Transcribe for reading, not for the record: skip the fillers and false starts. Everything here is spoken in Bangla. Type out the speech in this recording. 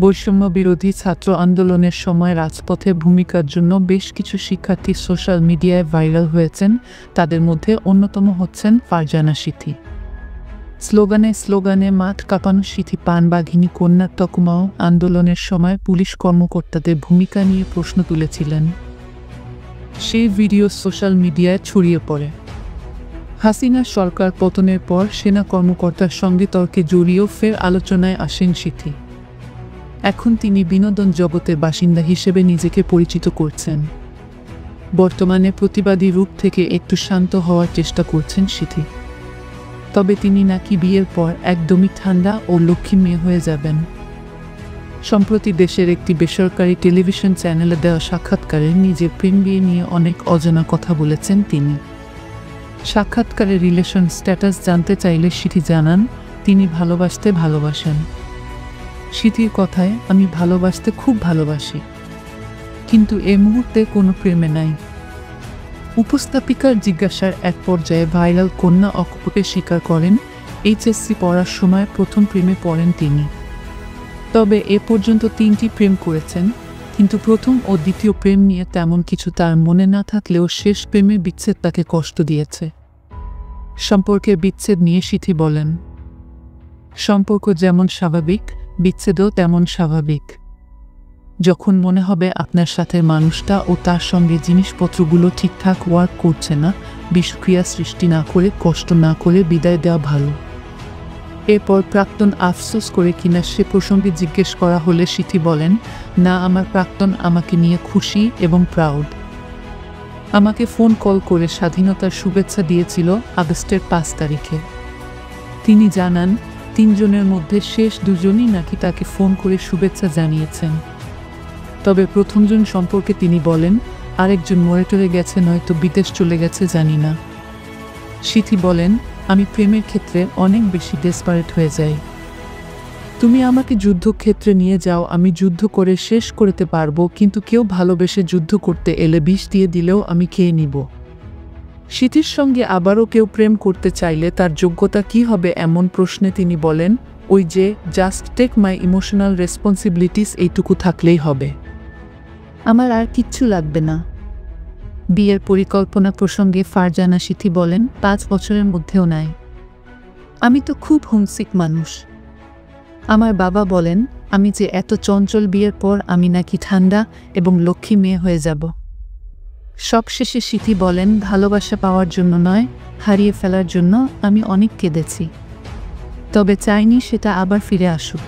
বৈষম্য বিরোধী ছাত্র আন্দোলনের সময় রাজপথে ভূমিকার জন্য বেশ কিছু শিক্ষার্থী সোশ্যাল মিডিয়ায় ভাইরাল হয়েছেন। তাদের মধ্যে অন্যতম হচ্ছেন ফারজানা সিথি। স্লোগানে স্লোগানে মাঠ কাঁপানো সিথি পানবাঘিনী কন্যার তকমাও আন্দোলনের সময় পুলিশ কর্মকর্তাদের ভূমিকা নিয়ে প্রশ্ন তুলেছিলেন। সেই ভিডিও সোশ্যাল মিডিয়ায় ছড়িয়ে পড়ে। হাসিনা সরকার পতনের পর সেনা কর্মকর্তার সঙ্গে তর্কে জড়িয়েও ফের আলোচনায় আসেন সিথি। এখন তিনি বিনোদন জগতের বাসিন্দা হিসেবে নিজেকে পরিচিত করছেন। বর্তমানে প্রতিবাদী রূপ থেকে একটু শান্ত হওয়ার চেষ্টা করছেন সিথি। তবে তিনি নাকি বিয়ের পর একদমই ঠান্ডা ও লক্ষ্মী মেয়ে হয়ে যাবেন। সম্প্রতি দেশের একটি বেসরকারি টেলিভিশন চ্যানেলে দেওয়া সাক্ষাৎকারে নিজের প্রেম বিয়ে নিয়ে অনেক অজানা কথা বলেছেন তিনি। সাক্ষাৎকারে রিলেশন স্ট্যাটাস জানতে চাইলে সিথি জানান, তিনি ভালোবাসেন। সিথির কথায়, আমি ভালোবাসতে খুব ভালোবাসি, কিন্তু এ মুহূর্তে কোনো প্রেমে নাই। উপস্থাপিকার জিজ্ঞাসার এক পর্যায়ে ভাইরাল কন্যা অকপটে স্বীকার করেন, এইচএসসি পড়ার সময় প্রথম প্রেমে পড়েন তিনি। তবে এ পর্যন্ত 3টি প্রেম করেছেন, কিন্তু প্রথম ও দ্বিতীয় প্রেম নিয়ে তেমন কিছু তার মনে না থাকলেও শেষ প্রেমে বিচ্ছেদ তাকে কষ্ট দিয়েছে। সম্পর্কে বিচ্ছেদ নিয়ে সিথি বলেন, সম্পর্ক যেমন স্বাভাবিক, বিচ্ছেদও তেমন স্বাভাবিক। যখন মনে হবে আপনার সাথে মানুষটা ও তার সঙ্গে জিনিসপত্রগুলো ঠিকঠাক ওয়ার্ক করছে না, বিষক্রিয়া সৃষ্টি না করে, কষ্ট না করে বিদায় দেওয়া ভালো। এরপর প্রাক্তন আফসোস করে কিনা সে প্রসঙ্গে জিজ্ঞেস করা হলে সিথি বলেন, না, আমার প্রাক্তন আমাকে নিয়ে খুশি এবং প্রাউড। আমাকে ফোন কল করে স্বাধীনতার শুভেচ্ছা দিয়েছিল আগস্টের 5 তারিখে। তিনি জানান, 3 জনের মধ্যে শেষ 2 জনই নাকি তাকে ফোন করে শুভেচ্ছা জানিয়েছেন। তবে প্রথমজন সম্পর্কে তিনি বলেন, আরেকজন মরে টরে গেছে, নয়তো বিদেশ চলে গেছে, জানি না। সিথি বলেন, আমি প্রেমের ক্ষেত্রে অনেক বেশি ডেসপারেট হয়ে যাই। তুমি আমাকে যুদ্ধক্ষেত্রে নিয়ে যাও, আমি যুদ্ধ করে শেষ করতে পারবো, কিন্তু কেউ ভালোবেসে যুদ্ধ করতে এলে বিষ দিয়ে দিলেও আমি খেয়ে নিব। সিথির সঙ্গে আবারও কেউ প্রেম করতে চাইলে তার যোগ্যতা কি হবে এমন প্রশ্নে তিনি বলেন, ওই যে just take my emotional responsibilities, এইটুকু থাকলেই হবে, আমার আর কিচ্ছু লাগবে না। বিয়ের পরিকল্পনা প্রসঙ্গে ফারজানা সিথি বলেন, 5 বছরের মধ্যেও নাই। আমি তো খুব হোমসিক মানুষ। আমার বাবা বলেন, আমি যে এত চঞ্চল, বিয়ের পর আমি নাকি ঠান্ডা এবং লক্ষ্মী মেয়ে হয়ে যাব। সবশেষে সিথি বলেন, ভালোবাসা পাওয়ার জন্য নয়, হারিয়ে ফেলার জন্য আমি অনেক কেঁদেছি। তবে চাইনি সেটা আবার ফিরে আসুক।